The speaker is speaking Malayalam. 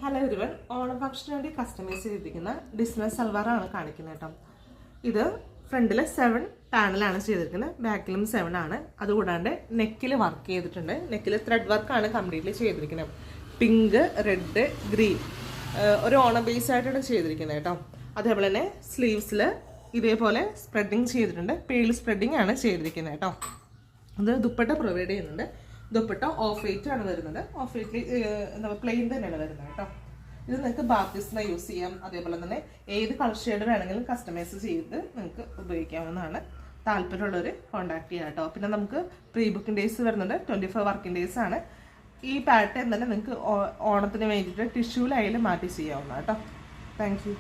ഹലോ എവരിവൺ, ഓണം ഫംഗ്ഷന് വേണ്ടി കസ്റ്റമൈസ് ചെയ്തിരിക്കുന്ന ഡിസ്നസ് സൽവാറാണ് കാണിക്കുന്നത് കേട്ടോ. ഇത് ഫ്രണ്ടിൽ 7 പാനലാണ് ചെയ്തിരിക്കുന്നത്, ബാക്കിലും 7 ആണ്. അതുകൂടാണ്ട് നെക്കിൽ വർക്ക് ചെയ്തിട്ടുണ്ട്. നെക്കിൽ ത്രെഡ് വർക്കാണ് കംപ്ലീറ്റ്ലി ചെയ്തിരിക്കുന്നത്. പിങ്ക്, റെഡ്, ഗ്രീൻ ഒരു ഓണം ബേസ് ആയിട്ടാണ് ചെയ്തിരിക്കുന്നത് കേട്ടോ. അതേപോലെ തന്നെ സ്ലീവ്സിൽ ഇതേപോലെ സ്പ്രെഡിങ് ചെയ്തിട്ടുണ്ട്. പേൾ സ്പ്രെഡിങ് ആണ് ചെയ്തിരിക്കുന്നത് കേട്ടോ. അത് ദുപ്പട്ട പ്രൊവൈഡ് ചെയ്യുന്നുണ്ട്. ദുപ്പട്ട ഓഫ് വൈറ്റ് ആണ് വരുന്നത്. ഓഫ് വൈറ്റ് എന്താ പ്ലെയിൻ തന്നെയാണ് വരുന്നത് കേട്ടോ. ഇത് നിങ്ങൾക്ക് ബാത്തിസിനെ യൂസ് ചെയ്യാം. അതേപോലെ തന്നെ ഏത് കളർ ഷെയ്ഡ് വേണമെങ്കിലും കസ്റ്റമൈസ് ചെയ്ത് നിങ്ങൾക്ക് ഉപയോഗിക്കാവുന്നതാണ്. താല്പര്യമുള്ളവർ കോൺടാക്ട് ചെയ്യാം കേട്ടോ. പിന്നെ നമുക്ക് പ്രീ ബുക്കിംഗ് ഡേയ്സ് വരുന്നുണ്ട്. 24 വർക്കിംഗ് ഡേയ്സ് ആണ്. ഈ പാറ്റേൺ തന്നെ നിങ്ങൾക്ക് ഓണത്തിന് വേണ്ടിയിട്ട് ടിഷ്യൂലായാലും മാറ്റി ചെയ്യാവുന്ന കേട്ടോ. Thank you.